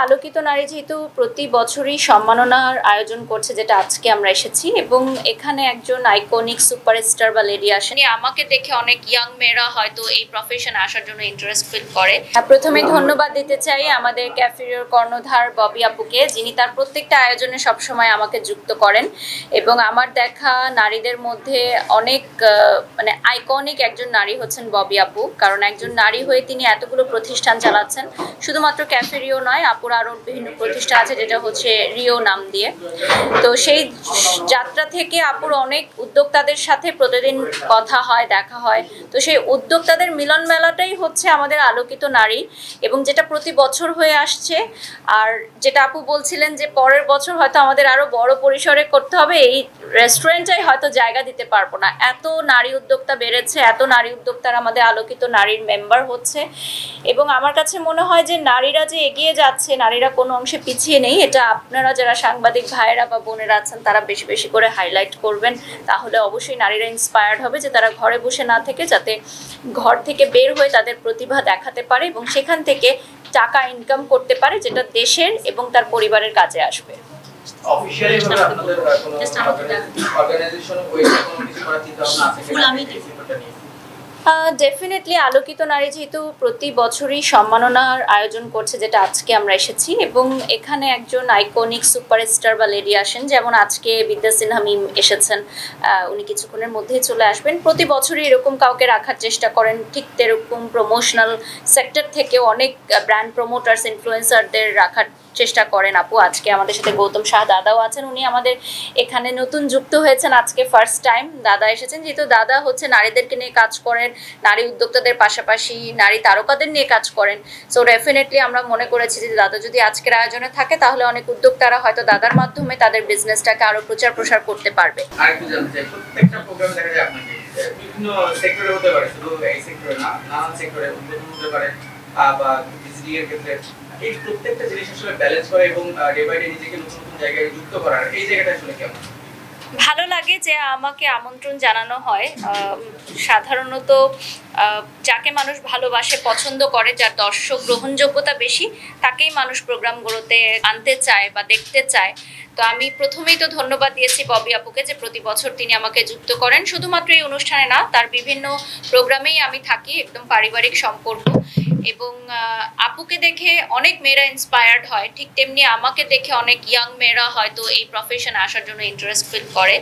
আলোকিত নারী যেহেতু প্রতি বছরই সম্মাননার আয়োজন করছে, যেটা আজকে আমরা এসেছি, এবং এখানে একজন আইকনিক সুপারস্টার বা লেডি আসেন। আমাকে দেখে অনেক ইয়াং মেয়েরা হয়তো এই প্রফেশনে আসার জন্য ইন্টারেস্ট ফিল করে। প্রথমে ধন্যবাদ দিতে চাই আমাদের ক্যাফেরিয়ার কর্ণধার ববি আপুকে, যিনি তার প্রত্যেকটা আয়োজনে সবসময় আমাকে যুক্ত করেন এবং আমার দেখা নারীদের মধ্যে অনেক আইকনিক একজন নারী হচ্ছেন ববি আপু। কারণ একজন নারী হয়ে তিনি এতগুলো প্রতিষ্ঠান চালাচ্ছেন, শুধুমাত্র ক্যাফেরিও নয়, আপুর আরও বিভিন্ন প্রতিষ্ঠান আছে যেটা হচ্ছে রিও নাম দিয়ে। তো সেই যাত্রা থেকে আপুর অনেক উদ্যোক্তাদের সাথে প্রতিদিন কথা হয়, দেখা হয়। তো সেই উদ্যোক্তাদের মিলন মেলাটাই হচ্ছে আমাদের আলোকিত নারী, এবং যেটা প্রতি বছর হয়ে আসছে। আর যেটা আপু বলছিলেন যে পরের বছর হয়তো আমাদের আরও বড় পরিসরে করতে হবে, এই রেস্টুরেন্টটাই হয়তো জায়গা দিতে পারবো না। এত নারী উদ্যোক্তা বেড়েছে, এত নারী উদ্যোক্তারা আমাদের আলোকিত নারীর মেম্বার হচ্ছে, এবং আমার কাছে মনে হয় যে নারীরা যে এগিয়ে যাচ্ছে, নারীরা কোনো অংশে পিছিয়ে নেই। এটা আপনারা যারা সাংবাদিক ভাইয়েরা বা বোনেরা আছেন তারা বেশি বেশি করে হাইলাইট করবেন, তাহলে অবশ্যই নারীরা ইন্সপায়ার্ড হবে যে তারা ঘরে বসে না থেকে যাতে ঘর থেকে বের হয়ে তাদের প্রতিভা দেখাতে পারে এবং সেখান থেকে টাকা ইনকাম করতে পারে, যেটা দেশের এবং তার পরিবারের কাজে আসবে। অফিশিয়ালি ভাবে আপনাদের কোনো অর্গানাইজেশন ওইটা কোনো কিছু করার চিন্তা ভাবনা আছে কিনা? ডেফিনেটলি আলোকিত নারী যেহেতু প্রতি বছরই সম্মাননার আয়োজন করছে, যেটা আজকে আমরা এসেছি, এবং এখানে একজন আইকনিক সুপারস্টার বা লেডি আসেন। যেমন আজকে বিদ্যা সিনহা মিম এসেছেন, উনি কিছুক্ষণের মধ্যেই চলে আসবেন। প্রতি বছরই এরকম কাউকে রাখার চেষ্টা করেন। ঠিক তেরকম প্রমোশনাল সেক্টর থেকে অনেক ব্র্যান্ড প্রমোটার্স, ইনফ্লুয়েন্সারদের রাখার চেষ্টা করেন আপু। আজকে আমাদের সাথে গৌতম শাহ দাদাও আছেন, উনি আমাদের এখানে নতুন যুক্ত হয়েছেন, আজকে ফার্স্ট টাইম দাদা এসেছেন। যেহেতু দাদা হচ্ছে নারীদেরকে নিয়ে কাজ করেন, নারী উদ্যোক্তাদের পাশাপাশি নারী তারকাদের নিয়ে কাজ করেন। সো ডেফিনেটলি আমরা মনে করেছি যে দাদা যদি আজকের আয়োজনে থাকে তাহলে অনেক উদ্যোক্তারা হয়তো দাদার মাধ্যমে তাদের বিজনেসটাকে আরো প্রচার প্রসার করতে পারবে। আরেকটু জানতে চাই, প্রত্যেকটা প্রোগ্রামে দেখা যায় আপনাকে বিভিন্ন সেক্টরে হতে পারে, শুধু এই সেক্টরে না, নানান সেক্টরে উদ্বোধন হতে পারে বা ভিজিটিং এর ক্ষেত্রে, এই প্রত্যেকটা জিনিস আসলে ব্যালেন্স করে এবং ডে বাই ডে নিজেকে নতুন নতুন জায়গায় যুক্ত করার এই জায়গাটা আসলে কেমন? ভালো লাগে যে আমাকে আমন্ত্রণ জানানো হয়। সাধারণত যাকে মানুষ ভালোবাসে, পছন্দ করে, যার দর্শক গ্রহণযোগ্যতা বেশি, তাকেই মানুষ প্রোগ্রামগুলোতে আনতে চায় বা দেখতে চায়। তো আমি প্রথমেই তো ধন্যবাদ দিয়েছি ববি আপুকে যে প্রতি বছর তিনি আমাকে যুক্ত করেন। শুধুমাত্র এই অনুষ্ঠানে না, তার বিভিন্ন প্রোগ্রামেই আমি থাকি, একদম পারিবারিক সম্পর্ক। এবং আপুকে দেখে অনেক মেয়েরা ইন্সপায়ার্ড হয়, ঠিক তেমনি আমাকে দেখে অনেক ইয়াং মেয়েরা হয়তো এই প্রফেশনে আসার জন্য ইন্টারেস্ট ফিল করে।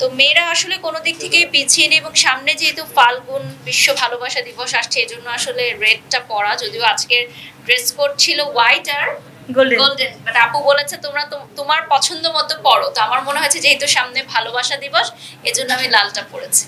তো মেয়েরা আসলে কোনো দিক থেকেই পিছিয়ে নেই, এবং সামনে যেহেতু ফাল্গুন বিশ্ব ভালোবাসা দিবস আসছে, এই জন্য আসলে রেডটা পরা, যদিও আজকের ড্রেস কোড ছিল হোয়াইট আর গোল্ডেন, বাট আপু বলেছে তোমরা তোমার পছন্দ মতো পরো। তো আমার মনে হয়েছে যেহেতু সামনে ভালোবাসা দিবস, এজন্য আমি লালটা পরেছি।